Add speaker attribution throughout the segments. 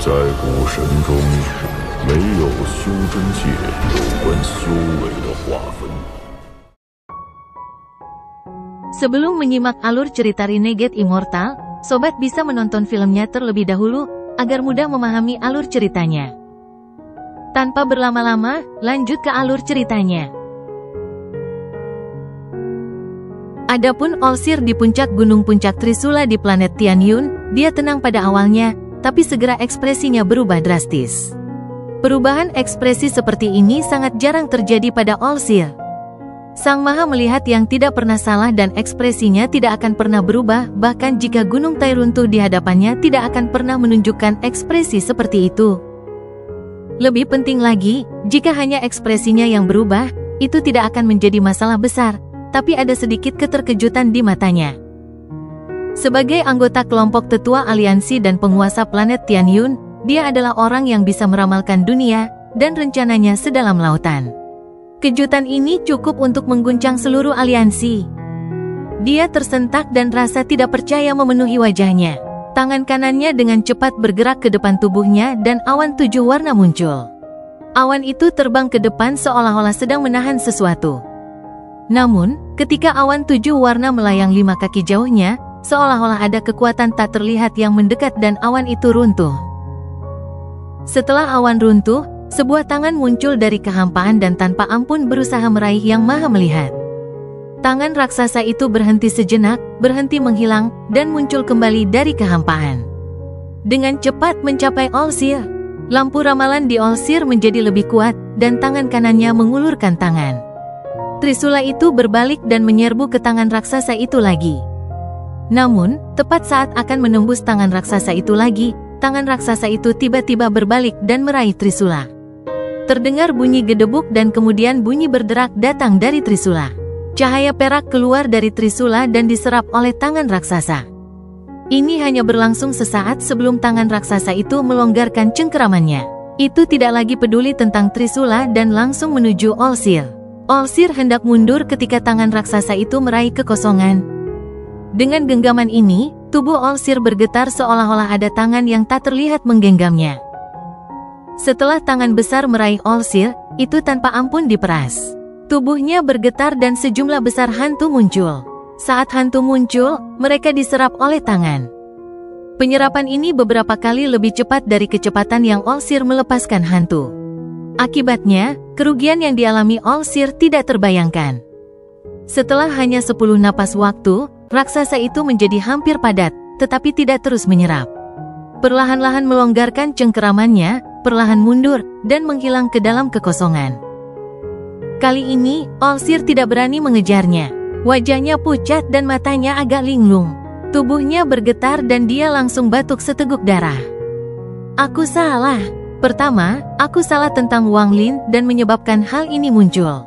Speaker 1: 在古神中，没有修真界有关修为的划分。
Speaker 2: Sebelum menyimak alur cerita Renegade Immortal, sobat bisa menonton filmnya terlebih dahulu, agar mudah memahami alur ceritanya. Tanpa berlama-lama, lanjut ke alur ceritanya. Adapun Olsir di puncak gunung puncak Trisula di planet Tianyun, dia tenang pada awalnya, tapi segera ekspresinya berubah drastis. Perubahan ekspresi seperti ini sangat jarang terjadi pada Olsir. Sang Maha melihat yang tidak pernah salah dan ekspresinya tidak akan pernah berubah, bahkan jika gunung Tai runtuh di hadapannya tidak akan pernah menunjukkan ekspresi seperti itu. Lebih penting lagi, jika hanya ekspresinya yang berubah, itu tidak akan menjadi masalah besar, tapi ada sedikit keterkejutan di matanya. Sebagai anggota kelompok tetua aliansi dan penguasa planet Tianyun, dia adalah orang yang bisa meramalkan dunia, dan rencananya sedalam lautan. Kejutan ini cukup untuk mengguncang seluruh aliansi. Dia tersentak dan rasa tidak percaya memenuhi wajahnya. Tangan kanannya dengan cepat bergerak ke depan tubuhnya dan awan 7 warna muncul. Awan itu terbang ke depan seolah-olah sedang menahan sesuatu. Namun, ketika awan 7 warna melayang 5 kaki jauhnya, seolah-olah ada kekuatan tak terlihat yang mendekat dan awan itu runtuh. Setelah awan runtuh, sebuah tangan muncul dari kehampaan dan tanpa ampun berusaha meraih Yang Maha Melihat. Tangan raksasa itu berhenti sejenak, berhenti menghilang, dan muncul kembali dari kehampaan. Dengan cepat mencapai Olsir. Lampu ramalan di Olsir menjadi lebih kuat, dan tangan kanannya mengulurkan tangan. Trisula itu berbalik dan menyerbu ke tangan raksasa itu lagi. Namun, tepat saat akan menembus tangan raksasa itu lagi, tangan raksasa itu tiba-tiba berbalik dan meraih Trisula. Terdengar bunyi gedebuk dan kemudian bunyi berderak datang dari Trisula. Cahaya perak keluar dari Trisula dan diserap oleh tangan raksasa. Ini hanya berlangsung sesaat sebelum tangan raksasa itu melonggarkan cengkeramannya. Itu tidak lagi peduli tentang Trisula dan langsung menuju Olsir. Olsir hendak mundur ketika tangan raksasa itu meraih kekosongan. Dengan genggaman ini, tubuh Olsir bergetar seolah-olah ada tangan yang tak terlihat menggenggamnya. Setelah tangan besar meraih Olsir, itu tanpa ampun diperas. Tubuhnya bergetar dan sejumlah besar hantu muncul. Saat hantu muncul, mereka diserap oleh tangan. Penyerapan ini beberapa kali lebih cepat dari kecepatan yang Olsir melepaskan hantu. Akibatnya, kerugian yang dialami Olsir tidak terbayangkan. Setelah hanya 10 napas waktu, raksasa itu menjadi hampir padat, tetapi tidak terus menyerap. Perlahan-lahan melonggarkan cengkeramannya, perlahan mundur, dan menghilang ke dalam kekosongan. Kali ini, Olsir tidak berani mengejarnya. Wajahnya pucat dan matanya agak linglung. Tubuhnya bergetar dan dia langsung batuk seteguk darah. Aku salah. Pertama, aku salah tentang Wang Lin dan menyebabkan hal ini muncul.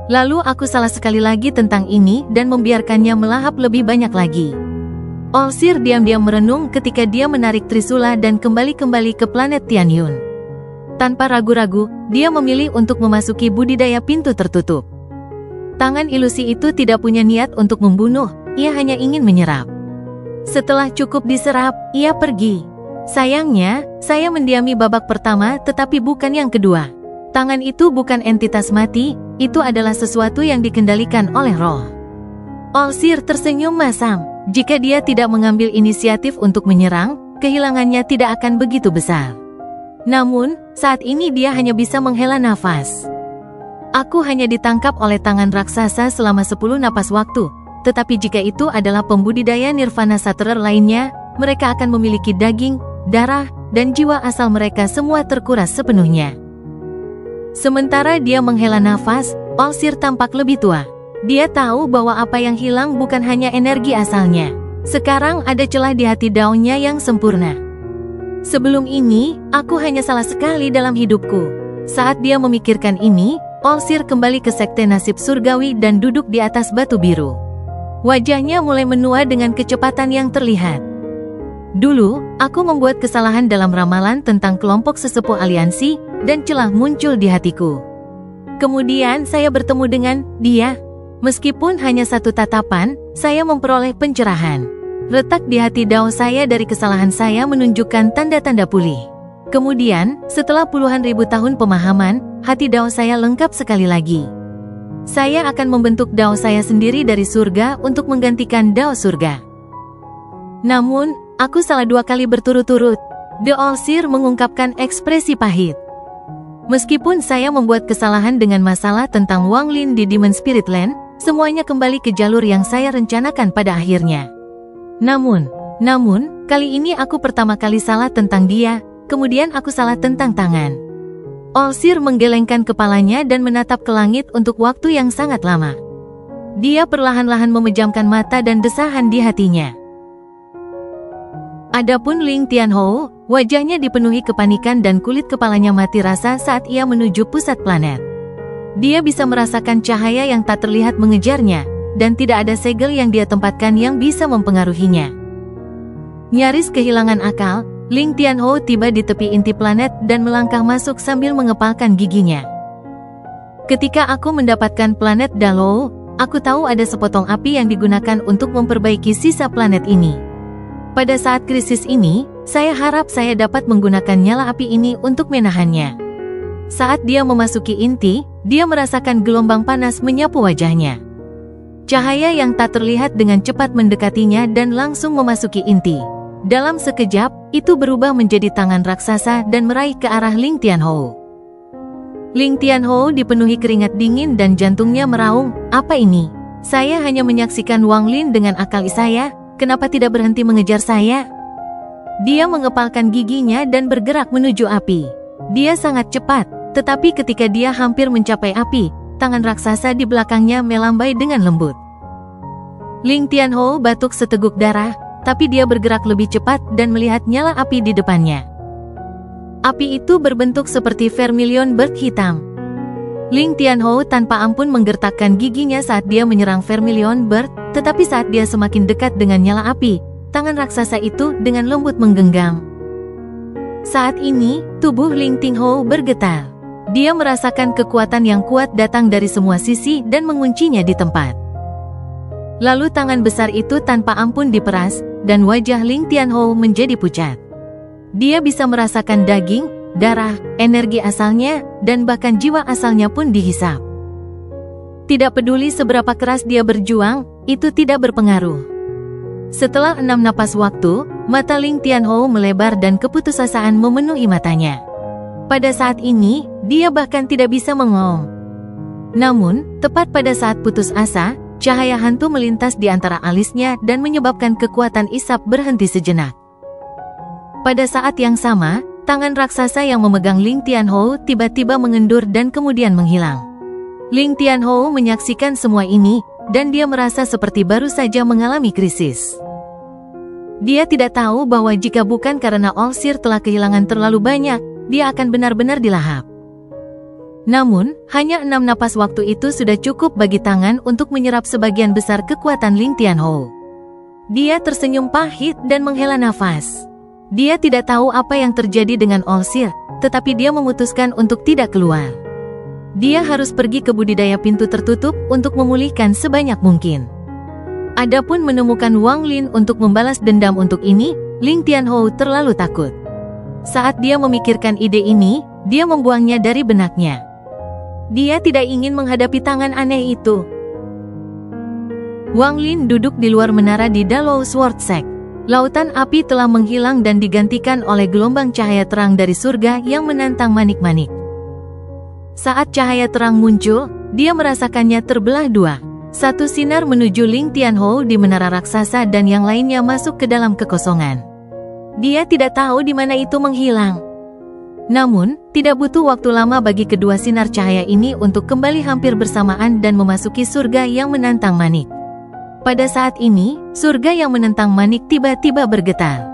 Speaker 2: Lalu aku salah sekali lagi tentang ini dan membiarkannya melahap lebih banyak lagi. Olsir diam-diam merenung ketika dia menarik Trisula dan kembali ke planet Tianyun. Tanpa ragu-ragu, dia memilih untuk memasuki budidaya pintu tertutup. Tangan ilusi itu tidak punya niat untuk membunuh, ia hanya ingin menyerap. Setelah cukup diserap, ia pergi. Sayangnya, saya mendiami babak pertama tetapi bukan yang kedua. Tangan itu bukan entitas mati, itu adalah sesuatu yang dikendalikan oleh roh. Olsir tersenyum masam. Jika dia tidak mengambil inisiatif untuk menyerang, kehilangannya tidak akan begitu besar. Namun, saat ini dia hanya bisa menghela nafas. Aku hanya ditangkap oleh tangan raksasa selama 10 napas waktu, tetapi jika itu adalah pembudidaya Nirvana Sutterer lainnya, mereka akan memiliki daging, darah, dan jiwa asal mereka semua terkuras sepenuhnya. Sementara dia menghela nafas, Olsir tampak lebih tua. Dia tahu bahwa apa yang hilang bukan hanya energi asalnya. Sekarang ada celah di hati daunnya yang sempurna. Sebelum ini, aku hanya salah sekali dalam hidupku. Saat dia memikirkan ini, Olsir kembali ke sekte nasib surgawi dan duduk di atas batu biru. Wajahnya mulai menua dengan kecepatan yang terlihat. Dulu, aku membuat kesalahan dalam ramalan tentang kelompok sesepuh aliansi, dan celah muncul di hatiku. Kemudian saya bertemu dengan dia. Meskipun hanya satu tatapan, saya memperoleh pencerahan. Retak di hati Dao saya dari kesalahan saya menunjukkan tanda-tanda pulih. Kemudian, setelah puluhan ribu tahun pemahaman, hati Dao saya lengkap sekali lagi. Saya akan membentuk Dao saya sendiri dari surga untuk menggantikan Dao surga. Namun, aku salah 2 kali berturut-turut. The All-Seer mengungkapkan ekspresi pahit. Meskipun saya membuat kesalahan dengan masalah tentang Wang Lin di Demon Spirit Land, semuanya kembali ke jalur yang saya rencanakan pada akhirnya. Namun, kali ini aku pertama kali salah tentang dia, kemudian aku salah tentang tangan. All-Seer menggelengkan kepalanya dan menatap ke langit untuk waktu yang sangat lama. Dia perlahan-lahan memejamkan mata dan desahan di hatinya. Adapun Ling Tianhou, wajahnya dipenuhi kepanikan dan kulit kepalanya mati rasa saat ia menuju pusat planet. Dia bisa merasakan cahaya yang tak terlihat mengejarnya, dan tidak ada segel yang dia tempatkan yang bisa mempengaruhinya. Nyaris kehilangan akal, Ling Tianhou tiba di tepi inti planet dan melangkah masuk sambil mengepalkan giginya. Ketika aku mendapatkan planet Dalou, aku tahu ada sepotong api yang digunakan untuk memperbaiki sisa planet ini. Pada saat krisis ini, saya harap saya dapat menggunakan nyala api ini untuk menahannya. Saat dia memasuki inti, dia merasakan gelombang panas menyapu wajahnya. Cahaya yang tak terlihat dengan cepat mendekatinya dan langsung memasuki inti. Dalam sekejap, itu berubah menjadi tangan raksasa dan meraih ke arah Ling Tianhou. Ling Tianhou dipenuhi keringat dingin dan jantungnya meraung, "Apa ini? Saya hanya menyaksikan Wang Lin dengan akal saya. Kenapa tidak berhenti mengejar saya?" Dia mengepalkan giginya dan bergerak menuju api. Dia sangat cepat, tetapi ketika dia hampir mencapai api, tangan raksasa di belakangnya melambai dengan lembut. Ling Tianhou batuk seteguk darah, tapi dia bergerak lebih cepat dan melihat nyala api di depannya. Api itu berbentuk seperti vermilion bird hitam. Ling Tianhou tanpa ampun menggertakkan giginya saat dia menyerang vermilion bird, tetapi saat dia semakin dekat dengan nyala api, tangan raksasa itu dengan lembut menggenggam. Saat ini, tubuh Ling Tianhou bergetar. Dia merasakan kekuatan yang kuat datang dari semua sisi dan menguncinya di tempat. Lalu tangan besar itu tanpa ampun diperas, dan wajah Ling Tianhou menjadi pucat. Dia bisa merasakan daging, darah, energi asalnya, dan bahkan jiwa asalnya pun dihisap. Tidak peduli seberapa keras dia berjuang, itu tidak berpengaruh. Setelah 6 napas waktu, mata Ling Tianhou melebar dan keputusasaan memenuhi matanya. Pada saat ini, dia bahkan tidak bisa mengoong. Namun, tepat pada saat putus asa, cahaya hantu melintas di antara alisnya dan menyebabkan kekuatan isap berhenti sejenak. Pada saat yang sama, tangan raksasa yang memegang Ling Tianhou tiba-tiba mengendur dan kemudian menghilang. Ling Tianhou menyaksikan semua ini, dan dia merasa seperti baru saja mengalami krisis. Dia tidak tahu bahwa jika bukan karena All-Seer telah kehilangan terlalu banyak, dia akan benar-benar dilahap. Namun, hanya 6 napas waktu itu sudah cukup bagi tangan untuk menyerap sebagian besar kekuatan Ling Tianhou. Dia tersenyum pahit dan menghela nafas. Dia tidak tahu apa yang terjadi dengan All-Seer, tetapi dia memutuskan untuk tidak keluar. Dia harus pergi ke budidaya pintu tertutup untuk memulihkan sebanyak mungkin. Adapun menemukan Wang Lin untuk membalas dendam untuk ini, Ling Tianhou terlalu takut. Saat dia memikirkan ide ini, dia membuangnya dari benaknya. Dia tidak ingin menghadapi tangan aneh itu. Wang Lin duduk di luar menara di Dalou Sword Sect. Lautan api telah menghilang dan digantikan oleh gelombang cahaya terang dari surga yang menantang manik-manik. Saat cahaya terang muncul, dia merasakannya terbelah dua. Satu sinar menuju Ling Tianhou di menara raksasa dan yang lainnya masuk ke dalam kekosongan. Dia tidak tahu di mana itu menghilang. Namun, tidak butuh waktu lama bagi kedua sinar cahaya ini untuk kembali hampir bersamaan dan memasuki surga yang menantang manik. Pada saat ini, surga yang menantang manik tiba-tiba bergetar.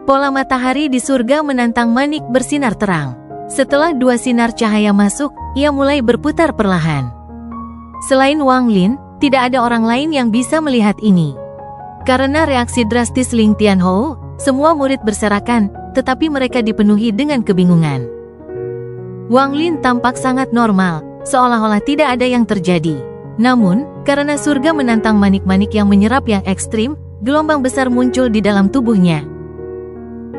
Speaker 2: Pola matahari di surga menantang manik bersinar terang. Setelah 2 sinar cahaya masuk, ia mulai berputar perlahan. Selain Wang Lin, tidak ada orang lain yang bisa melihat ini. Karena reaksi drastis Ling Tianhou, semua murid berserakan, tetapi mereka dipenuhi dengan kebingungan. Wang Lin tampak sangat normal, seolah-olah tidak ada yang terjadi. Namun, karena surga menantang manik-manik yang menyerap yang ekstrim, gelombang besar muncul di dalam tubuhnya.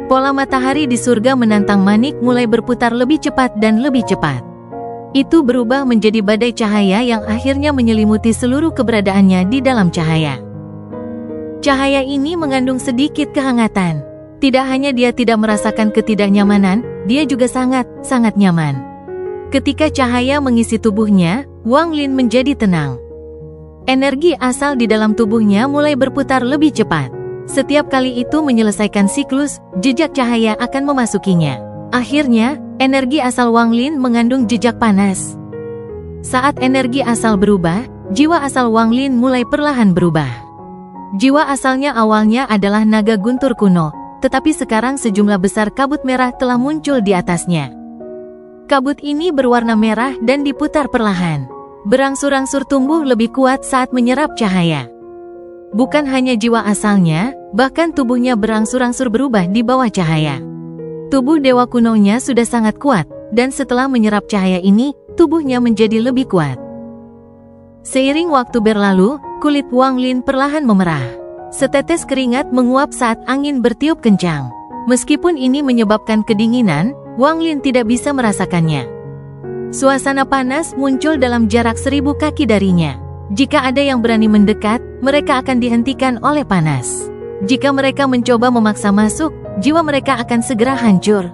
Speaker 2: Pola matahari di surga menantang Manik mulai berputar lebih cepat dan lebih cepat. Itu berubah menjadi badai cahaya yang akhirnya menyelimuti seluruh keberadaannya di dalam cahaya. Cahaya ini mengandung sedikit kehangatan. Tidak hanya dia tidak merasakan ketidaknyamanan, dia juga sangat nyaman. Ketika cahaya mengisi tubuhnya, Wang Lin menjadi tenang. Energi asal di dalam tubuhnya mulai berputar lebih cepat. Setiap kali itu menyelesaikan siklus, jejak cahaya akan memasukinya. Akhirnya, energi asal Wang Lin mengandung jejak panas. Saat energi asal berubah, jiwa asal Wang Lin mulai perlahan berubah. Jiwa asalnya awalnya adalah naga guntur kuno, tetapi sekarang sejumlah besar kabut merah telah muncul di atasnya. Kabut ini berwarna merah dan diputar perlahan. Berangsur-angsur tumbuh lebih kuat saat menyerap cahaya. Bukan hanya jiwa asalnya, bahkan tubuhnya berangsur-angsur berubah di bawah cahaya. Tubuh dewa kunonya sudah sangat kuat, dan setelah menyerap cahaya ini, tubuhnya menjadi lebih kuat. Seiring waktu berlalu, kulit Wang Lin perlahan memerah. Setetes keringat menguap saat angin bertiup kencang. Meskipun ini menyebabkan kedinginan, Wang Lin tidak bisa merasakannya. Suasana panas muncul dalam jarak 1000 kaki darinya. Jika ada yang berani mendekat, mereka akan dihentikan oleh panas. Jika mereka mencoba memaksa masuk, jiwa mereka akan segera hancur.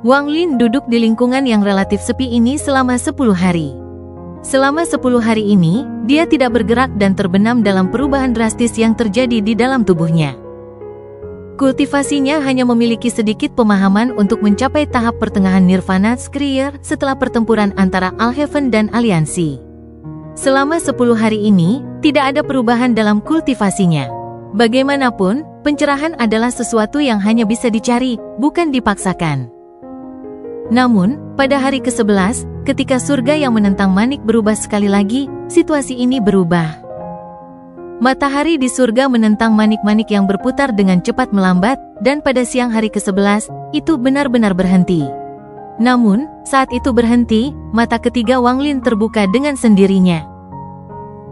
Speaker 2: Wang Lin duduk di lingkungan yang relatif sepi ini selama 10 hari. Selama 10 hari ini, dia tidak bergerak dan terbenam dalam perubahan drastis yang terjadi di dalam tubuhnya. Kultivasinya hanya memiliki sedikit pemahaman untuk mencapai tahap pertengahan Nirvana Skrier setelah pertempuran antara Alhaven dan Aliansi. Selama 10 hari ini, tidak ada perubahan dalam kultivasinya. Bagaimanapun, pencerahan adalah sesuatu yang hanya bisa dicari, bukan dipaksakan. Namun, pada hari ke-11, ketika surga yang menentang Manik berubah sekali lagi, situasi ini berubah. Matahari di surga menentang manik-manik yang berputar dengan cepat melambat, dan pada siang hari ke-11, itu benar-benar berhenti. Namun, saat itu berhenti, mata ketiga Wang Lin terbuka dengan sendirinya.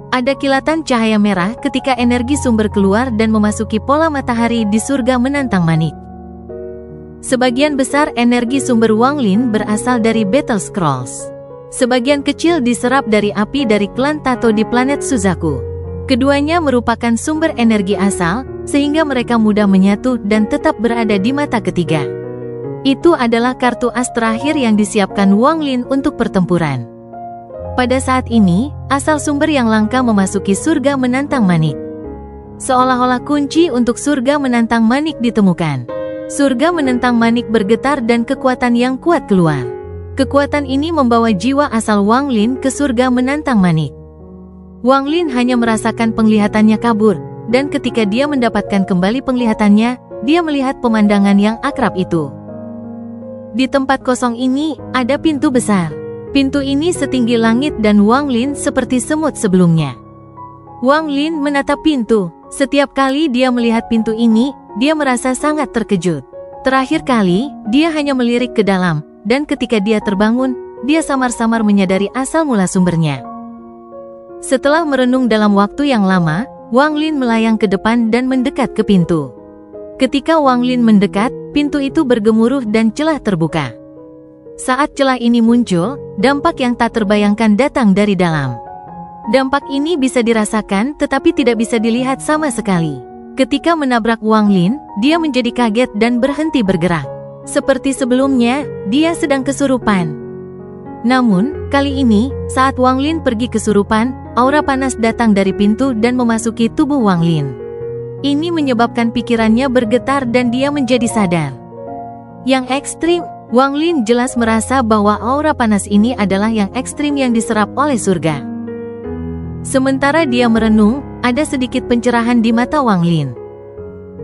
Speaker 2: Ada kilatan cahaya merah ketika energi sumber keluar dan memasuki pola matahari di surga menantang Manik. Sebagian besar energi sumber Wang Lin berasal dari Battle Scrolls. Sebagian kecil diserap dari api dari klan Tato di planet Suzaku. Keduanya merupakan sumber energi asal, sehingga mereka mudah menyatu dan tetap berada di mata ketiga. Itu adalah kartu as terakhir yang disiapkan Wang Lin untuk pertempuran. Pada saat ini, asal sumber yang langka memasuki surga menantang Manik. Seolah-olah kunci untuk surga menantang Manik ditemukan. Surga menentang Manik bergetar dan kekuatan yang kuat keluar. Kekuatan ini membawa jiwa asal Wang Lin ke surga menantang Manik. Wang Lin hanya merasakan penglihatannya kabur, dan ketika dia mendapatkan kembali penglihatannya, dia melihat pemandangan yang akrab itu. Di tempat kosong ini, ada pintu besar. Pintu ini setinggi langit dan Wang Lin seperti semut sebelumnya. Wang Lin menatap pintu. Setiap kali dia melihat pintu ini, dia merasa sangat terkejut. Terakhir kali, dia hanya melirik ke dalam, dan ketika dia terbangun, dia samar-samar menyadari asal mula sumbernya. Setelah merenung dalam waktu yang lama, Wang Lin melayang ke depan dan mendekat ke pintu. Ketika Wang Lin mendekat, pintu itu bergemuruh dan celah terbuka. Saat celah ini muncul, dampak yang tak terbayangkan datang dari dalam. Dampak ini bisa dirasakan tetapi tidak bisa dilihat sama sekali. Ketika menabrak Wang Lin, dia menjadi kaget dan berhenti bergerak. Seperti sebelumnya, dia sedang kesurupan. Namun, kali ini, saat Wang Lin pergi kesurupan, aura panas datang dari pintu dan memasuki tubuh Wang Lin. Ini menyebabkan pikirannya bergetar dan dia menjadi sadar. Yang ekstrim, Wang Lin jelas merasa bahwa aura panas ini adalah yang ekstrim yang diserap oleh surga. Sementara dia merenung, ada sedikit pencerahan di mata Wang Lin.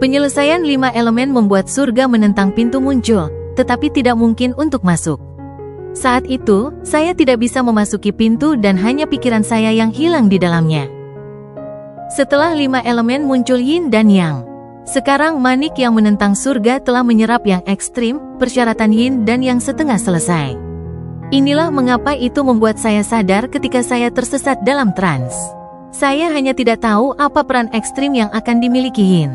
Speaker 2: Penyelesaian 5 elemen membuat surga menentang pintu muncul, tetapi tidak mungkin untuk masuk. Saat itu, saya tidak bisa memasuki pintu dan hanya pikiran saya yang hilang di dalamnya. Setelah 5 elemen muncul yin dan yang. Sekarang manik yang menentang surga telah menyerap yang ekstrim, persyaratan yin dan yang setengah selesai. Inilah mengapa itu membuat saya sadar ketika saya tersesat dalam trans. Saya hanya tidak tahu apa peran ekstrim yang akan dimiliki yin.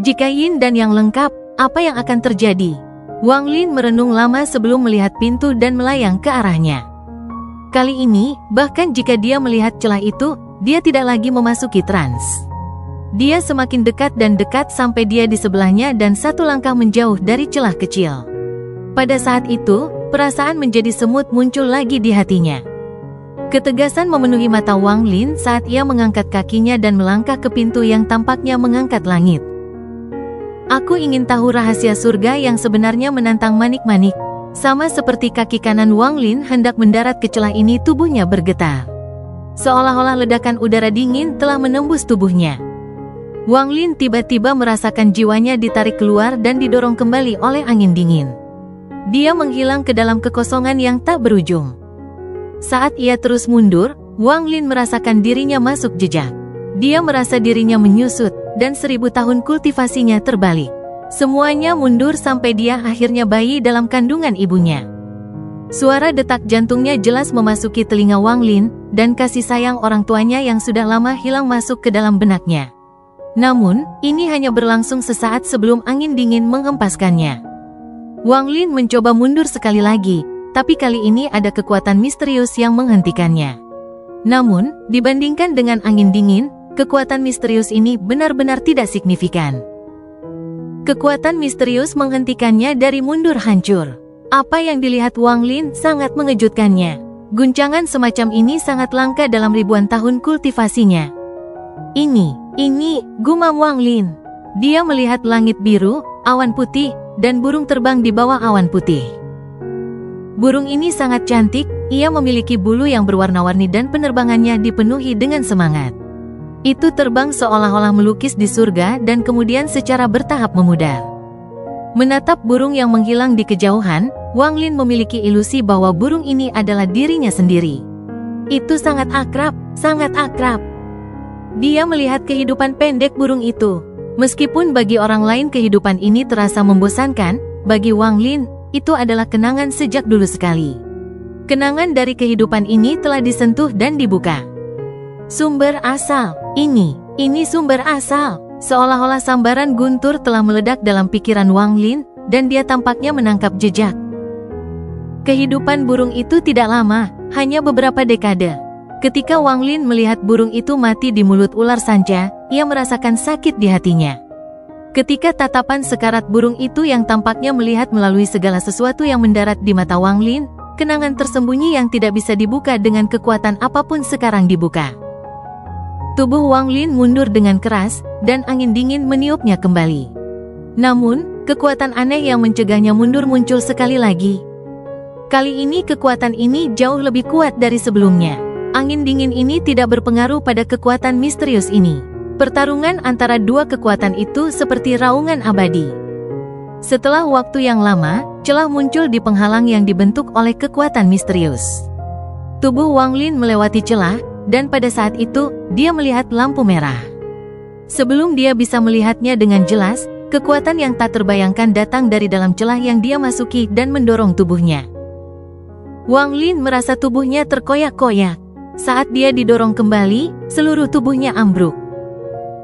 Speaker 2: Jika yin dan yang lengkap, Apa yang akan terjadi? Wang Lin merenung lama sebelum melihat pintu dan melayang ke arahnya. Kali ini, bahkan jika dia melihat celah itu, dia tidak lagi memasuki trans. Dia semakin dekat dan dekat sampai dia di sebelahnya dan satu langkah menjauh dari celah kecil. Pada saat itu, perasaan menjadi semut muncul lagi di hatinya. Ketegasan memenuhi mata Wang Lin saat ia mengangkat kakinya dan melangkah ke pintu yang tampaknya mengangkat langit. Aku ingin tahu rahasia surga yang sebenarnya, menantang manik-manik. Sama seperti kaki kanan Wang Lin hendak mendarat ke celah ini, tubuhnya bergetar. Seolah-olah ledakan udara dingin telah menembus tubuhnya. Wang Lin tiba-tiba merasakan jiwanya ditarik keluar dan didorong kembali oleh angin dingin. Dia menghilang ke dalam kekosongan yang tak berujung. Saat ia terus mundur, Wang Lin merasakan dirinya masuk jejak. Dia merasa dirinya menyusut, dan 1000 tahun kultivasinya terbalik. Semuanya mundur sampai dia akhirnya bayi dalam kandungan ibunya. Suara detak jantungnya jelas memasuki telinga Wang Lin, dan kasih sayang orang tuanya yang sudah lama hilang masuk ke dalam benaknya. Namun, ini hanya berlangsung sesaat sebelum angin dingin menghempaskannya. Wang Lin mencoba mundur sekali lagi, tapi kali ini ada kekuatan misterius yang menghentikannya. Namun, dibandingkan dengan angin dingin, kekuatan misterius ini benar-benar tidak signifikan. Kekuatan misterius menghentikannya dari mundur hancur. Apa yang dilihat Wang Lin sangat mengejutkannya. Guncangan semacam ini sangat langka dalam ribuan tahun kultivasinya. Ini, gumam Wang Lin. Dia melihat langit biru, awan putih, dan burung terbang di bawah awan putih. Burung ini sangat cantik, ia memiliki bulu yang berwarna-warni dan penerbangannya dipenuhi dengan semangat. Itu terbang seolah-olah melukis di surga dan kemudian secara bertahap memudar. Menatap burung yang menghilang di kejauhan, Wang Lin memiliki ilusi bahwa burung ini adalah dirinya sendiri. Itu sangat akrab, sangat akrab. Dia melihat kehidupan pendek burung itu. Meskipun bagi orang lain kehidupan ini terasa membosankan, bagi Wang Lin, itu adalah kenangan sejak dulu sekali. Kenangan dari kehidupan ini telah disentuh dan dibuka. Sumber asal, ini sumber asal. Seolah-olah sambaran guntur telah meledak dalam pikiran Wang Lin, dan dia tampaknya menangkap jejak. Kehidupan burung itu tidak lama, hanya beberapa dekade. Ketika Wang Lin melihat burung itu mati di mulut ular sanca, ia merasakan sakit di hatinya. Ketika tatapan sekarat burung itu yang tampaknya melihat melalui segala sesuatu yang mendarat di mata Wang Lin, kenangan tersembunyi yang tidak bisa dibuka dengan kekuatan apapun sekarang dibuka. Tubuh Wang Lin mundur dengan keras, dan angin dingin meniupnya kembali. Namun, kekuatan aneh yang mencegahnya mundur muncul sekali lagi. Kali ini kekuatan ini jauh lebih kuat dari sebelumnya. Angin dingin ini tidak berpengaruh pada kekuatan misterius ini. Pertarungan antara dua kekuatan itu seperti raungan abadi. Setelah waktu yang lama, celah muncul di penghalang yang dibentuk oleh kekuatan misterius. Tubuh Wang Lin melewati celah, dan pada saat itu, dia melihat lampu merah. Sebelum dia bisa melihatnya dengan jelas, kekuatan yang tak terbayangkan datang dari dalam celah yang dia masuki dan mendorong tubuhnya. Wang Lin merasa tubuhnya terkoyak-koyak. Saat dia didorong kembali, seluruh tubuhnya ambruk.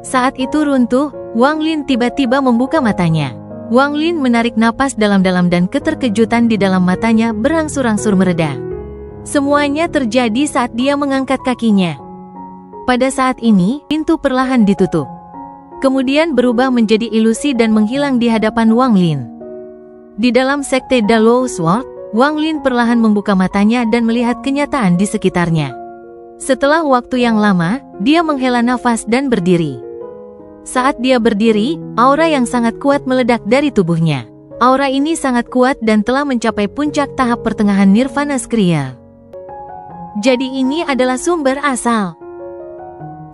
Speaker 2: Saat itu runtuh, Wang Lin tiba-tiba membuka matanya. Wang Lin menarik napas dalam-dalam dan keterkejutan di dalam matanya berangsur-angsur mereda. Semuanya terjadi saat dia mengangkat kakinya. Pada saat ini, pintu perlahan ditutup. Kemudian berubah menjadi ilusi dan menghilang di hadapan Wang Lin. Di dalam sekte Dalou Sword, Wang Lin perlahan membuka matanya dan melihat kenyataan di sekitarnya. Setelah waktu yang lama, dia menghela nafas dan berdiri. Saat dia berdiri, aura yang sangat kuat meledak dari tubuhnya. Aura ini sangat kuat dan telah mencapai puncak tahap pertengahan Nirvana Skriya. Jadi ini adalah sumber asal.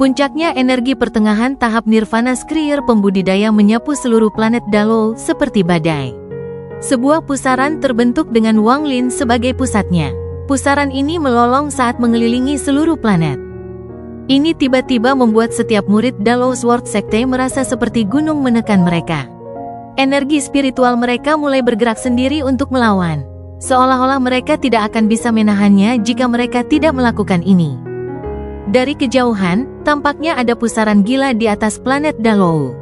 Speaker 2: Puncaknya energi pertengahan tahap Nirvana Skriya pembudidaya menyapu seluruh planet Dalou seperti badai. Sebuah pusaran terbentuk dengan Wang Lin sebagai pusatnya. Pusaran ini melolong saat mengelilingi seluruh planet. Ini tiba-tiba membuat setiap murid Dalou Sword Sekte merasa seperti gunung menekan mereka. Energi spiritual mereka mulai bergerak sendiri untuk melawan. Seolah-olah mereka tidak akan bisa menahannya jika mereka tidak melakukan ini. Dari kejauhan, tampaknya ada pusaran gila di atas planet Dalou.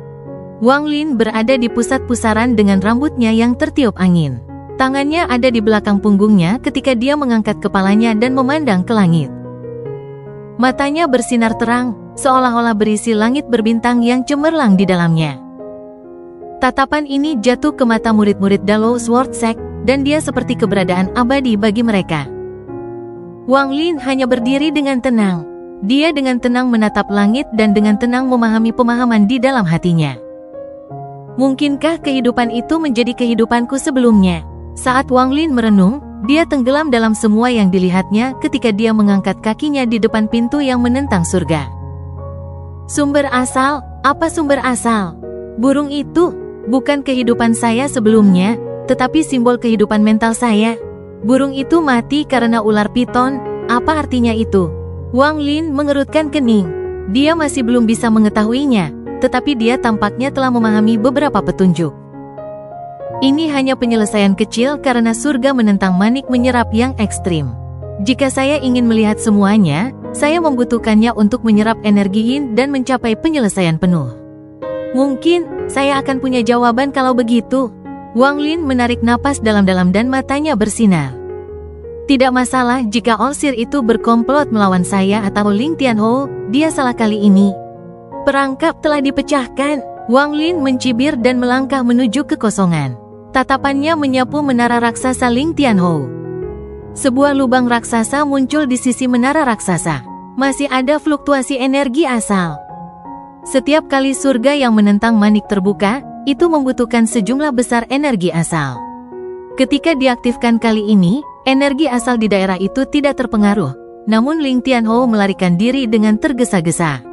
Speaker 2: Wang Lin berada di pusat pusaran dengan rambutnya yang tertiup angin. Tangannya ada di belakang punggungnya ketika dia mengangkat kepalanya dan memandang ke langit. Matanya bersinar terang, seolah-olah berisi langit berbintang yang cemerlang di dalamnya. Tatapan ini jatuh ke mata murid-murid Dallow Sword Sect, dan dia seperti keberadaan abadi bagi mereka. Wang Lin hanya berdiri dengan tenang. Dia dengan tenang menatap langit dan dengan tenang memahami pemahaman di dalam hatinya. Mungkinkah kehidupan itu menjadi kehidupanku sebelumnya? Saat Wang Lin merenung, dia tenggelam dalam semua yang dilihatnya ketika dia mengangkat kakinya di depan pintu yang menentang surga. Sumber asal? Apa sumber asal? Burung itu bukan kehidupan saya sebelumnya, tetapi simbol kehidupan mental saya. Burung itu mati karena ular piton. Apa artinya itu? Wang Lin mengerutkan kening. Dia masih belum bisa mengetahuinya, tetapi dia tampaknya telah memahami beberapa petunjuk. Ini hanya penyelesaian kecil karena surga menentang manik menyerap yang ekstrim. Jika saya ingin melihat semuanya, saya membutuhkannya untuk menyerap energi yin dan mencapai penyelesaian penuh. Mungkin, saya akan punya jawaban kalau begitu. Wang Lin menarik napas dalam-dalam dan matanya bersinar. Tidak masalah jika Allseer itu berkomplot melawan saya atau Ling Tianhou, dia salah kali ini. Perangkap telah dipecahkan. Wang Lin mencibir dan melangkah menuju kekosongan. Tatapannya menyapu menara raksasa Ling Tianhou. Sebuah lubang raksasa muncul di sisi menara raksasa. Masih ada fluktuasi energi asal. Setiap kali surga yang menentang manik terbuka, itu membutuhkan sejumlah besar energi asal. Ketika diaktifkan kali ini, energi asal di daerah itu tidak terpengaruh. Namun Ling Tianhou melarikan diri dengan tergesa-gesa.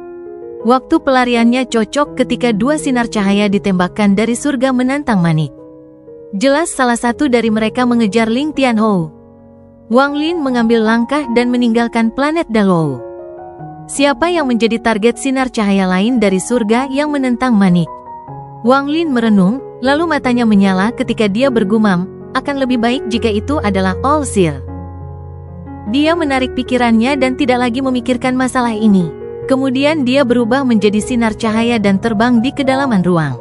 Speaker 2: Waktu pelariannya cocok ketika dua sinar cahaya ditembakkan dari surga menantang manik. Jelas salah satu dari mereka mengejar Ling Tianhou. Wang Lin mengambil langkah dan meninggalkan planet Dallow. Siapa yang menjadi target sinar cahaya lain dari surga yang menentang manik? Wang Lin merenung, lalu matanya menyala ketika dia bergumam, akan lebih baik jika itu adalah Allseer. Dia menarik pikirannya dan tidak lagi memikirkan masalah ini. Kemudian dia berubah menjadi sinar cahaya dan terbang di kedalaman ruang.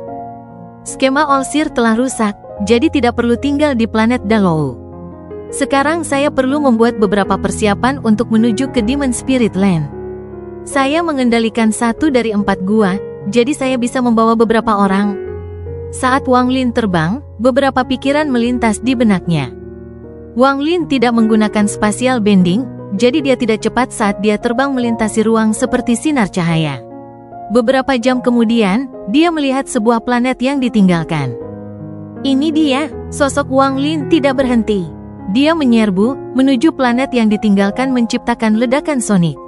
Speaker 2: Skema Allseer telah rusak, jadi tidak perlu tinggal di planet Dallow. Sekarang saya perlu membuat beberapa persiapan untuk menuju ke Demon Spirit Land. Saya mengendalikan 1 dari 4 gua, jadi saya bisa membawa beberapa orang. Saat Wang Lin terbang, beberapa pikiran melintas di benaknya. Wang Lin tidak menggunakan spatial bending, jadi dia tidak cepat saat dia terbang melintasi ruang seperti sinar cahaya. Beberapa jam kemudian, dia melihat sebuah planet yang ditinggalkan. Ini dia, sosok Wang Lin tidak berhenti. Dia menyerbu, menuju planet yang ditinggalkan menciptakan ledakan sonik.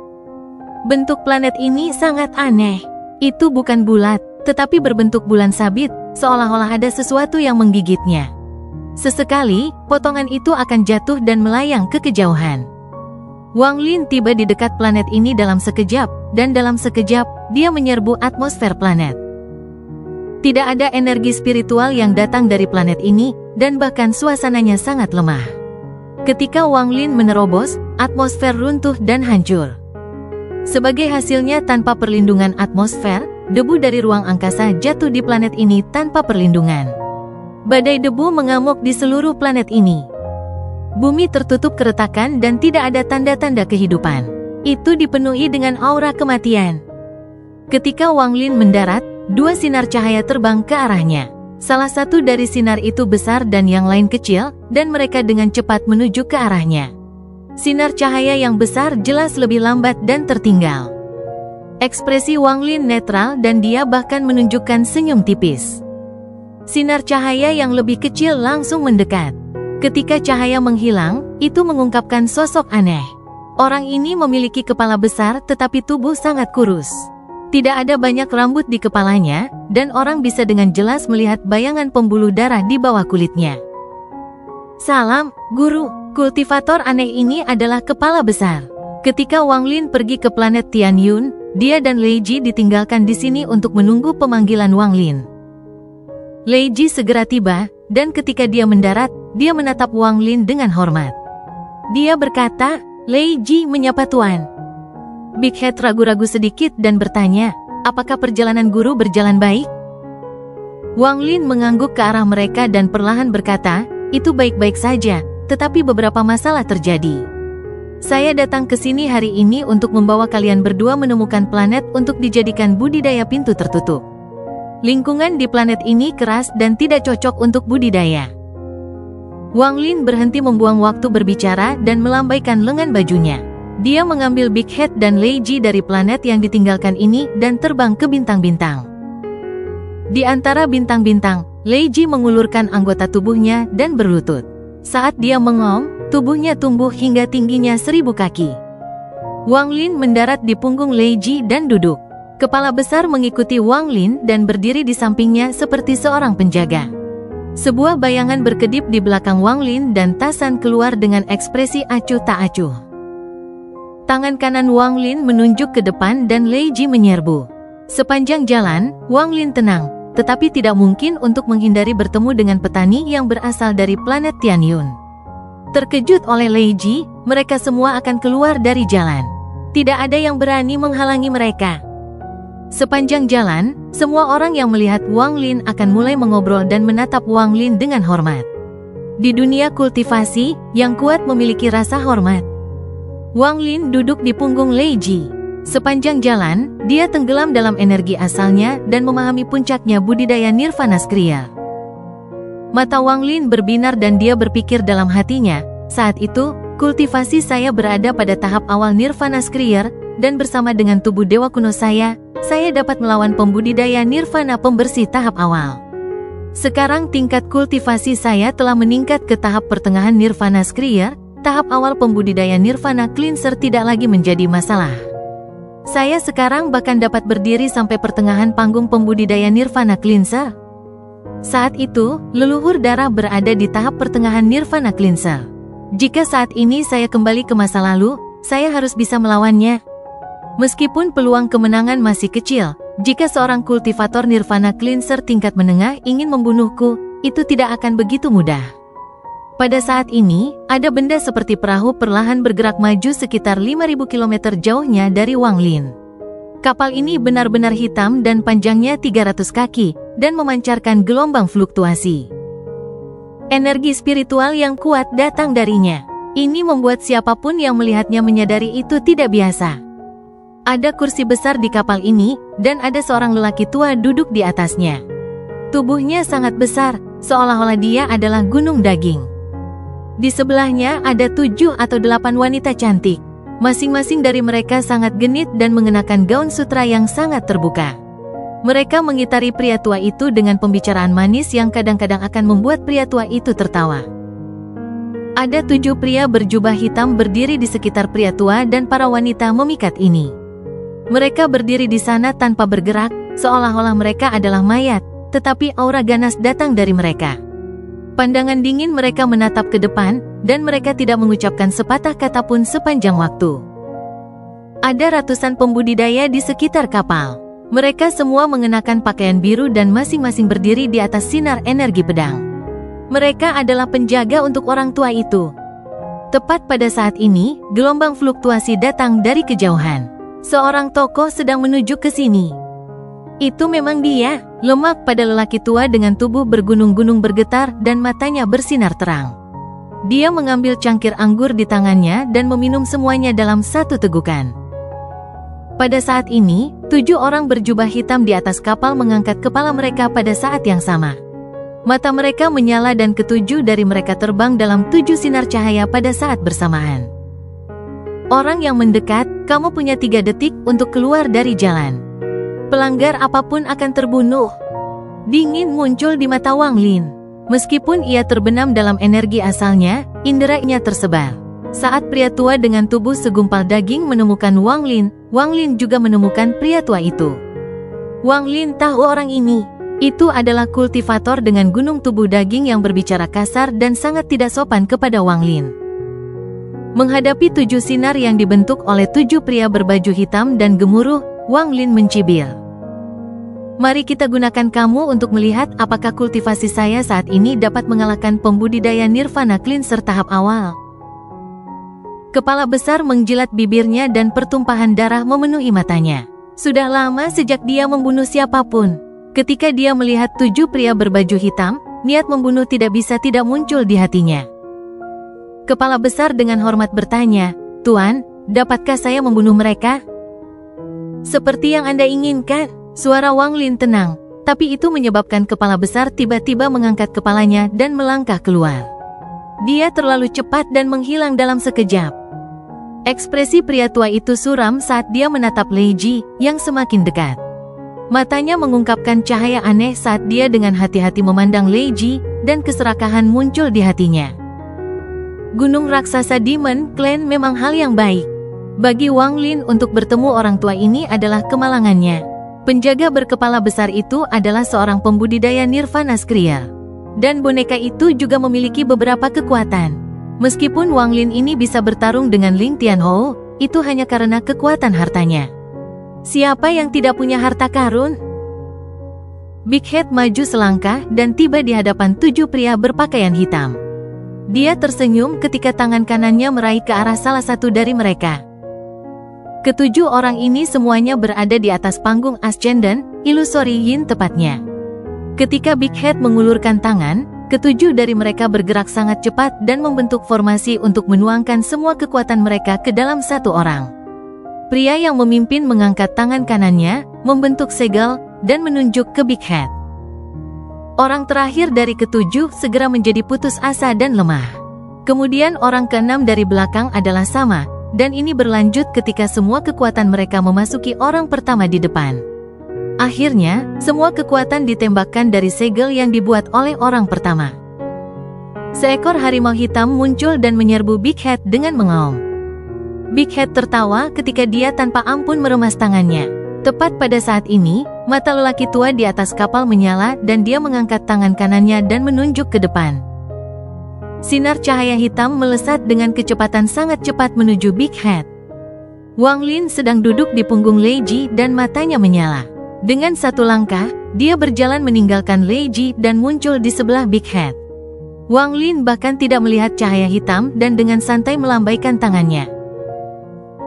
Speaker 2: Bentuk planet ini sangat aneh. Itu bukan bulat, tetapi berbentuk bulan sabit, seolah-olah ada sesuatu yang menggigitnya. Sesekali, potongan itu akan jatuh dan melayang ke kejauhan. Wang Lin tiba di dekat planet ini dalam sekejap, dan dalam sekejap, dia menyerbu atmosfer planet. Tidak ada energi spiritual yang datang dari planet ini, dan bahkan suasananya sangat lemah. Ketika Wang Lin menerobos, atmosfer runtuh dan hancur. Sebagai hasilnya tanpa perlindungan atmosfer, debu dari ruang angkasa jatuh di planet ini tanpa perlindungan. Badai debu mengamuk di seluruh planet ini. Bumi tertutup keretakan dan tidak ada tanda-tanda kehidupan. Itu dipenuhi dengan aura kematian. Ketika Wang Lin mendarat, 2 sinar cahaya terbang ke arahnya. Salah satu dari sinar itu besar dan yang lain kecil, dan mereka dengan cepat menuju ke arahnya. Sinar cahaya yang besar jelas lebih lambat dan tertinggal. Ekspresi Wang Lin netral dan dia bahkan menunjukkan senyum tipis. Sinar cahaya yang lebih kecil langsung mendekat. Ketika cahaya menghilang, itu mengungkapkan sosok aneh. Orang ini memiliki kepala besar tetapi tubuh sangat kurus. Tidak ada banyak rambut di kepalanya, dan orang bisa dengan jelas melihat bayangan pembuluh darah di bawah kulitnya. Salam, Guru. Kultivator aneh ini adalah kepala besar. Ketika Wang Lin pergi ke planet Tianyun, dia dan Lei Ji ditinggalkan di sini untuk menunggu pemanggilan Wang Lin. Lei Ji segera tiba, dan ketika dia mendarat, dia menatap Wang Lin dengan hormat. Dia berkata, "Lei Ji menyapa Tuan." Big Head ragu-ragu sedikit dan bertanya, "Apakah perjalanan guru berjalan baik?" Wang Lin mengangguk ke arah mereka dan perlahan berkata, "Itu baik-baik saja, tetapi beberapa masalah terjadi. Saya datang ke sini hari ini untuk membawa kalian berdua menemukan planet untuk dijadikan budidaya pintu tertutup. Lingkungan di planet ini keras dan tidak cocok untuk budidaya." Wang Lin berhenti membuang waktu berbicara dan melambaikan lengan bajunya. Dia mengambil Big Head dan Lei Ji dari planet yang ditinggalkan ini dan terbang ke bintang-bintang. Di antara bintang-bintang, Lei Ji mengulurkan anggota tubuhnya dan berlutut. Saat dia mengom, tubuhnya tumbuh hingga tingginya 1000 kaki. Wang Lin mendarat di punggung Lei Ji dan duduk. Kepala besar mengikuti Wang Lin dan berdiri di sampingnya seperti seorang penjaga. Sebuah bayangan berkedip di belakang Wang Lin dan Tasan keluar dengan ekspresi acuh tak acuh. Tangan kanan Wang Lin menunjuk ke depan dan Lei Ji menyerbu. Sepanjang jalan, Wang Lin tenang, tetapi tidak mungkin untuk menghindari bertemu dengan petani yang berasal dari planet Tianyun. Terkejut oleh Lei Ji, mereka semua akan keluar dari jalan. Tidak ada yang berani menghalangi mereka. Sepanjang jalan, semua orang yang melihat Wang Lin akan mulai mengobrol dan menatap Wang Lin dengan hormat. Di dunia kultivasi, yang kuat memiliki rasa hormat. Wang Lin duduk di punggung Lei Ji. Sepanjang jalan, dia tenggelam dalam energi asalnya dan memahami puncaknya budidaya Nirvana Skriya. Mata Wang Lin berbinar dan dia berpikir dalam hatinya, saat itu, kultivasi saya berada pada tahap awal Nirvana Skriya, dan bersama dengan tubuh dewa kuno saya dapat melawan pembudidaya Nirvana pembersih tahap awal. Sekarang tingkat kultivasi saya telah meningkat ke tahap pertengahan Nirvana Skriya. Tahap awal pembudidaya Nirvana Cleanser tidak lagi menjadi masalah. Saya sekarang bahkan dapat berdiri sampai pertengahan panggung pembudidaya Nirvana Cleanser. Saat itu, leluhur darah berada di tahap pertengahan Nirvana Cleanser. Jika saat ini saya kembali ke masa lalu, saya harus bisa melawannya. Meskipun peluang kemenangan masih kecil, jika seorang kultivator Nirvana Cleanser tingkat menengah ingin membunuhku, itu tidak akan begitu mudah. Pada saat ini, ada benda seperti perahu perlahan bergerak maju sekitar 5.000 km jauhnya dari Wang Lin. Kapal ini benar-benar hitam dan panjangnya 300 kaki, dan memancarkan gelombang fluktuasi. Energi spiritual yang kuat datang darinya. Ini membuat siapapun yang melihatnya menyadari itu tidak biasa. Ada kursi besar di kapal ini, dan ada seorang lelaki tua duduk di atasnya. Tubuhnya sangat besar, seolah-olah dia adalah gunung daging. Di sebelahnya ada 7 atau 8 wanita cantik. Masing-masing dari mereka sangat genit dan mengenakan gaun sutra yang sangat terbuka. Mereka mengitari pria tua itu dengan pembicaraan manis yang kadang-kadang akan membuat pria tua itu tertawa. Ada 7 pria berjubah hitam berdiri di sekitar pria tua dan para wanita memikat ini. Mereka berdiri di sana tanpa bergerak, seolah-olah mereka adalah mayat, tetapi aura ganas datang dari mereka. Pandangan dingin mereka menatap ke depan, dan mereka tidak mengucapkan sepatah kata pun sepanjang waktu. Ada ratusan pembudidaya di sekitar kapal. Mereka semua mengenakan pakaian biru dan masing-masing berdiri di atas sinar energi pedang. Mereka adalah penjaga untuk orang tua itu. Tepat pada saat ini, gelombang fluktuasi datang dari kejauhan. Seorang tokoh sedang menuju ke sini. Itu memang dia. Lemak pada lelaki tua dengan tubuh bergunung-gunung bergetar dan matanya bersinar terang. Dia mengambil cangkir anggur di tangannya dan meminum semuanya dalam satu tegukan. Pada saat ini, 7 orang berjubah hitam di atas kapal mengangkat kepala mereka pada saat yang sama. Mata mereka menyala dan ke-7 dari mereka terbang dalam 7 sinar cahaya pada saat bersamaan. Orang yang mendekat, kamu punya 3 detik untuk keluar dari jalan. Pelanggar apapun akan terbunuh. Dingin muncul di mata Wang Lin. Meskipun ia terbenam dalam energi asalnya, inderanya tersebar. Saat pria tua dengan tubuh segumpal daging menemukan Wang Lin juga menemukan pria tua itu. Wang Lin tahu orang ini. Itu adalah kultivator dengan gunung tubuh daging yang berbicara kasar dan sangat tidak sopan kepada Wang Lin. Menghadapi 7 sinar yang dibentuk oleh 7 pria berbaju hitam dan gemuruh, Wang Lin mencibir. Mari kita gunakan kamu untuk melihat apakah kultivasi saya saat ini dapat mengalahkan pembudidaya Nirvana Cleanser tahap awal. Kepala besar menjilat bibirnya dan pertumpahan darah memenuhi matanya. Sudah lama sejak dia membunuh siapapun. Ketika dia melihat 7 pria berbaju hitam, niat membunuh tidak bisa tidak muncul di hatinya. Kepala besar dengan hormat bertanya, "Tuan, dapatkah saya membunuh mereka?" "Seperti yang Anda inginkan," suara Wang Lin tenang, tapi itu menyebabkan kepala besar tiba-tiba mengangkat kepalanya dan melangkah keluar. Dia terlalu cepat dan menghilang dalam sekejap. Ekspresi pria tua itu suram saat dia menatap Lei Ji yang semakin dekat. Matanya mengungkapkan cahaya aneh saat dia dengan hati-hati memandang Lei Ji, dan keserakahan muncul di hatinya. Gunung raksasa Demon Clan memang hal yang baik. Bagi Wang Lin untuk bertemu orang tua ini adalah kemalangannya. Penjaga berkepala besar itu adalah seorang pembudidaya Nirvana Skrier. Dan boneka itu juga memiliki beberapa kekuatan. Meskipun Wang Lin ini bisa bertarung dengan Ling Tianhou, itu hanya karena kekuatan hartanya. Siapa yang tidak punya harta karun? Big Head maju selangkah dan tiba di hadapan 7 pria berpakaian hitam. Dia tersenyum ketika tangan kanannya meraih ke arah salah satu dari mereka. Ketujuh orang ini semuanya berada di atas panggung Ascendant Illusory Yin tepatnya. Ketika Big Head mengulurkan tangan, ketujuh dari mereka bergerak sangat cepat dan membentuk formasi untuk menuangkan semua kekuatan mereka ke dalam satu orang. Pria yang memimpin mengangkat tangan kanannya, membentuk segel, dan menunjuk ke Big Head. Orang terakhir dari ketujuh segera menjadi putus asa dan lemah. Kemudian orang keenam dari belakang adalah sama, dan ini berlanjut ketika semua kekuatan mereka memasuki orang pertama di depan. Akhirnya, semua kekuatan ditembakkan dari segel yang dibuat oleh orang pertama. Seekor harimau hitam muncul dan menyerbu Big Head dengan mengaum. Big Head tertawa ketika dia tanpa ampun meremas tangannya. Tepat pada saat ini, mata lelaki tua di atas kapal menyala dan dia mengangkat tangan kanannya dan menunjuk ke depan. Sinar cahaya hitam melesat dengan kecepatan sangat cepat menuju Big Head. Wang Lin sedang duduk di punggung Lei Ji dan matanya menyala. Dengan satu langkah, dia berjalan meninggalkan Lei Ji dan muncul di sebelah Big Head. Wang Lin bahkan tidak melihat cahaya hitam dan dengan santai melambaikan tangannya.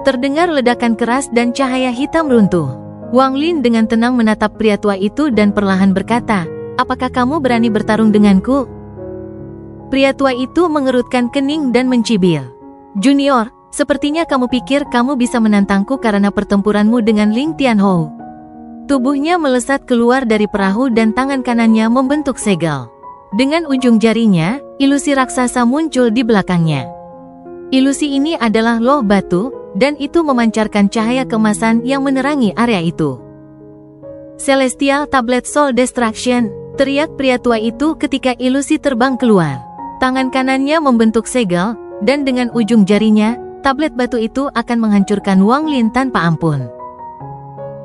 Speaker 2: Terdengar ledakan keras dan cahaya hitam runtuh. Wang Lin dengan tenang menatap pria tua itu dan perlahan berkata, "Apakah kamu berani bertarung denganku?" Pria tua itu mengerutkan kening dan mencibir. "Junior, sepertinya kamu pikir kamu bisa menantangku karena pertempuranmu dengan Ling Tianhou." Tubuhnya melesat keluar dari perahu dan tangan kanannya membentuk segel. Dengan ujung jarinya, ilusi raksasa muncul di belakangnya. Ilusi ini adalah loh batu, dan itu memancarkan cahaya keemasan yang menerangi area itu. "Celestial Tablet Soul Destruction," teriak pria tua itu ketika ilusi terbang keluar. Tangan kanannya membentuk segel, dan dengan ujung jarinya, tablet batu itu akan menghancurkan Wang Lin tanpa ampun.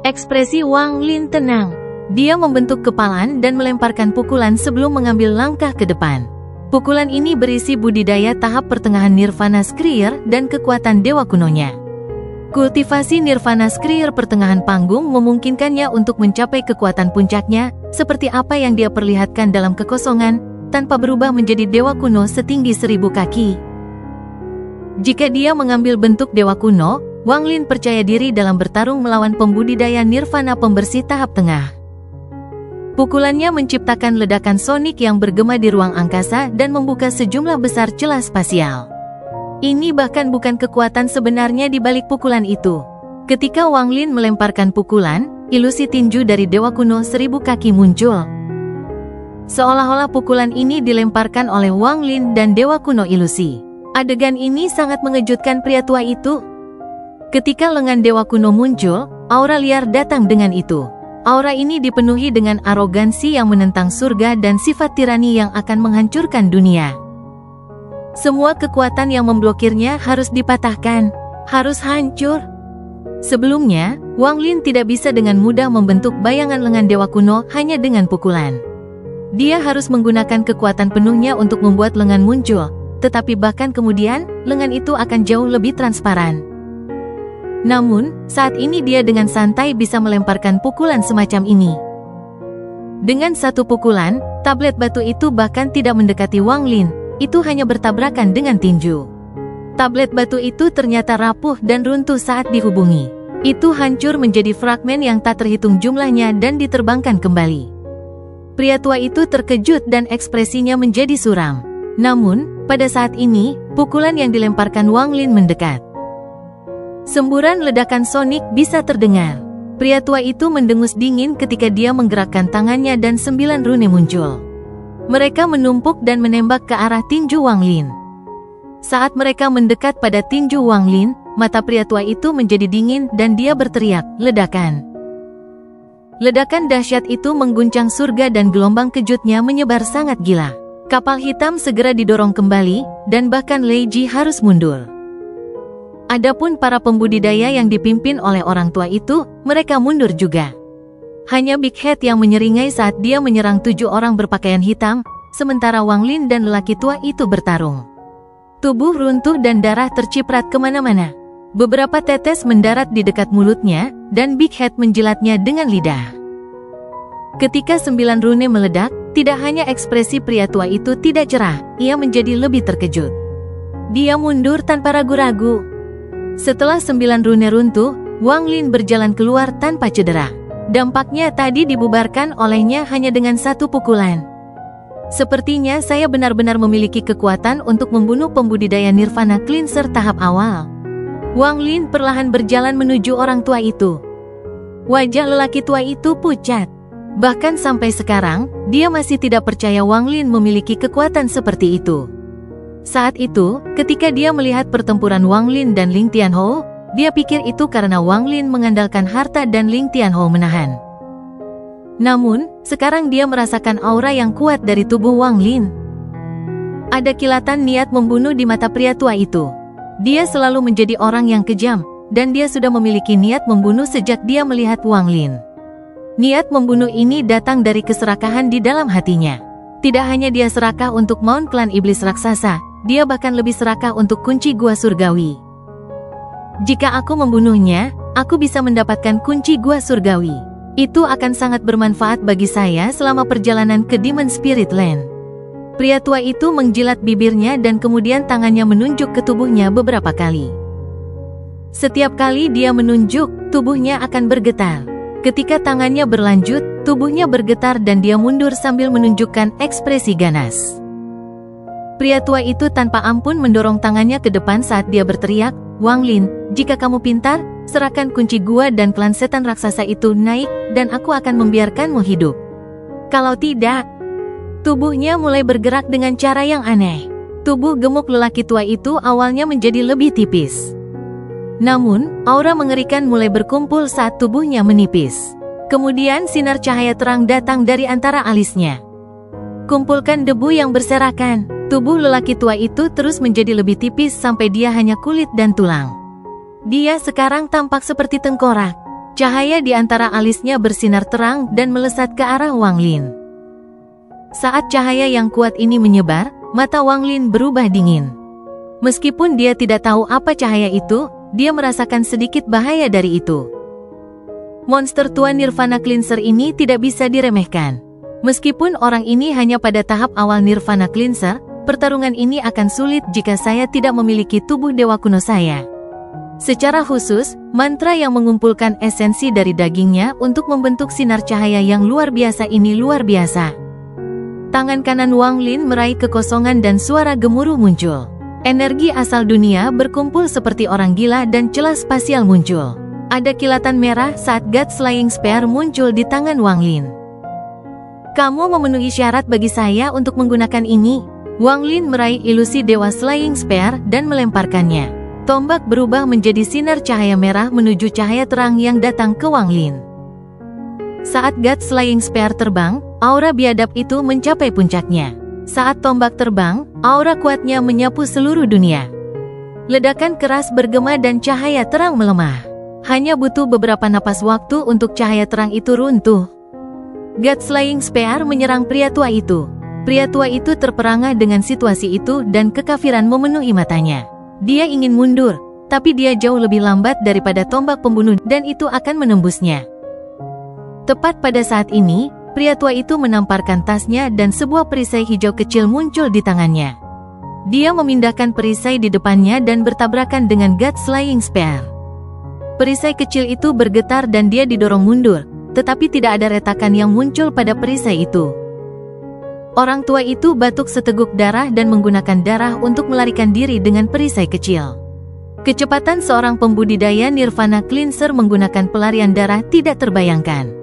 Speaker 2: Ekspresi Wang Lin tenang. Dia membentuk kepalan dan melemparkan pukulan sebelum mengambil langkah ke depan. Pukulan ini berisi budidaya tahap pertengahan Nirvana Skrier dan kekuatan dewa kunonya. Kultivasi Nirvana Skrier pertengahan panggung memungkinkannya untuk mencapai kekuatan puncaknya, seperti apa yang dia perlihatkan dalam kekosongan, tanpa berubah menjadi dewa kuno setinggi 1000 kaki. Jika dia mengambil bentuk dewa kuno, Wang Lin percaya diri dalam bertarung melawan pembudidaya Nirvana pembersih tahap tengah. Pukulannya menciptakan ledakan sonik yang bergema di ruang angkasa dan membuka sejumlah besar celah spasial. Ini bahkan bukan kekuatan sebenarnya di balik pukulan itu. Ketika Wang Lin melemparkan pukulan, ilusi tinju dari dewa kuno 1000 kaki muncul. Seolah-olah pukulan ini dilemparkan oleh Wang Lin dan dewa kuno ilusi. Adegan ini sangat mengejutkan pria tua itu. Ketika lengan dewa kuno muncul, aura liar datang dengan itu. Aura ini dipenuhi dengan arogansi yang menentang surga dan sifat tirani yang akan menghancurkan dunia. Semua kekuatan yang memblokirnya harus dipatahkan, harus hancur. Sebelumnya, Wang Lin tidak bisa dengan mudah membentuk bayangan lengan dewa kuno hanya dengan pukulan. Dia harus menggunakan kekuatan penuhnya untuk membuat lengan muncul, tetapi bahkan kemudian, lengan itu akan jauh lebih transparan. Namun, saat ini dia dengan santai bisa melemparkan pukulan semacam ini. Dengan satu pukulan, tablet batu itu bahkan tidak mendekati Wang Lin, itu hanya bertabrakan dengan tinju. Tablet batu itu ternyata rapuh dan runtuh saat dihubungi. Itu hancur menjadi fragmen yang tak terhitung jumlahnya dan diterbangkan kembali. Pria tua itu terkejut dan ekspresinya menjadi suram. Namun, pada saat ini, pukulan yang dilemparkan Wang Lin mendekat. Semburan ledakan sonik bisa terdengar. Pria tua itu mendengus dingin ketika dia menggerakkan tangannya dan 9 rune muncul. Mereka menumpuk dan menembak ke arah tinju Wang Lin. Saat mereka mendekat pada tinju Wang Lin, mata pria tua itu menjadi dingin dan dia berteriak, "Ledakan!" Ledakan dahsyat itu mengguncang surga dan gelombang kejutnya menyebar sangat gila. Kapal hitam segera didorong kembali, dan bahkan Lei Ji harus mundur. Adapun para pembudidaya yang dipimpin oleh orang tua itu, mereka mundur juga. Hanya Big Head yang menyeringai saat dia menyerang 7 orang berpakaian hitam, sementara Wang Lin dan lelaki tua itu bertarung. Tubuh runtuh dan darah terciprat kemana-mana. Beberapa tetes mendarat di dekat mulutnya, dan Big Head menjilatnya dengan lidah. Ketika 9 rune meledak, tidak hanya ekspresi pria tua itu tidak cerah, ia menjadi lebih terkejut. Dia mundur tanpa ragu-ragu. Setelah 9 rune runtuh, Wang Lin berjalan keluar tanpa cedera. Dampaknya tadi dibubarkan olehnya hanya dengan 1 pukulan. Sepertinya saya benar-benar memiliki kekuatan untuk membunuh pembudidaya Nirvana Cleanser tahap awal. Wang Lin perlahan berjalan menuju orang tua itu. Wajah lelaki tua itu pucat. Bahkan sampai sekarang, dia masih tidak percaya Wang Lin memiliki kekuatan seperti itu. Saat itu, ketika dia melihat pertempuran Wang Lin dan Ling Tianhou, dia pikir itu karena Wang Lin mengandalkan harta dan Ling Tianhou menahan. Namun, sekarang dia merasakan aura yang kuat dari tubuh Wang Lin. Ada kilatan niat membunuh di mata pria tua itu. Dia selalu menjadi orang yang kejam, dan dia sudah memiliki niat membunuh sejak dia melihat Wang Lin. Niat membunuh ini datang dari keserakahan di dalam hatinya. Tidak hanya dia serakah untuk Mount Klan Iblis Raksasa, dia bahkan lebih serakah untuk kunci gua surgawi. Jika aku membunuhnya, aku bisa mendapatkan kunci gua surgawi. Itu akan sangat bermanfaat bagi saya selama perjalanan ke Demon Spirit Land. Pria tua itu menjilat bibirnya dan kemudian tangannya menunjuk ke tubuhnya beberapa kali. Setiap kali dia menunjuk, tubuhnya akan bergetar. Ketika tangannya berlanjut, tubuhnya bergetar dan dia mundur sambil menunjukkan ekspresi ganas. Pria tua itu tanpa ampun mendorong tangannya ke depan saat dia berteriak, "Wang Lin, jika kamu pintar, serahkan kunci gua dan klan setan raksasa itu naik, dan aku akan membiarkanmu hidup. Kalau tidak..." Tubuhnya mulai bergerak dengan cara yang aneh. Tubuh gemuk lelaki tua itu awalnya menjadi lebih tipis. Namun, aura mengerikan mulai berkumpul saat tubuhnya menipis. Kemudian sinar cahaya terang datang dari antara alisnya. Kumpulkan debu yang berserakan. Tubuh lelaki tua itu terus menjadi lebih tipis sampai dia hanya kulit dan tulang. Dia sekarang tampak seperti tengkorak. Cahaya di antara alisnya bersinar terang dan melesat ke arah Wang Lin. Saat cahaya yang kuat ini menyebar, mata Wang Lin berubah dingin. Meskipun dia tidak tahu apa cahaya itu, dia merasakan sedikit bahaya dari itu. Monster tua Nirvana Cleanser ini tidak bisa diremehkan. Meskipun orang ini hanya pada tahap awal Nirvana Cleanser, pertarungan ini akan sulit jika saya tidak memiliki tubuh dewa kuno saya. Secara khusus, mantra yang mengumpulkan esensi dari dagingnya untuk membentuk sinar cahaya yang luar biasa ini luar biasa. Tangan kanan Wang Lin meraih kekosongan dan suara gemuruh muncul. Energi asal dunia berkumpul seperti orang gila dan celah spasial muncul. Ada kilatan merah saat God Slaying Spear muncul di tangan Wang Lin. "Kamu memenuhi syarat bagi saya untuk menggunakan ini." Wang Lin meraih ilusi Dewa Slaying Spear dan melemparkannya. Tombak berubah menjadi sinar cahaya merah menuju cahaya terang yang datang ke Wang Lin. Saat God Slaying Spear terbang, aura biadab itu mencapai puncaknya. Saat tombak terbang, aura kuatnya menyapu seluruh dunia. Ledakan keras bergema dan cahaya terang melemah. Hanya butuh beberapa napas waktu untuk cahaya terang itu runtuh. God Slaying Spear menyerang pria tua itu. Pria tua itu terperangah dengan situasi itu dan kekafiran memenuhi matanya. Dia ingin mundur, tapi dia jauh lebih lambat daripada tombak pembunuh dan itu akan menembusnya. Tepat pada saat ini, pria tua itu menamparkan tasnya dan sebuah perisai hijau kecil muncul di tangannya. Dia memindahkan perisai di depannya dan bertabrakan dengan God Slaying Spear. Perisai kecil itu bergetar dan dia didorong mundur, tetapi tidak ada retakan yang muncul pada perisai itu. Orang tua itu batuk seteguk darah dan menggunakan darah untuk melarikan diri dengan perisai kecil. Kecepatan seorang pembudidaya Nirvana Cleanser menggunakan pelarian darah tidak terbayangkan.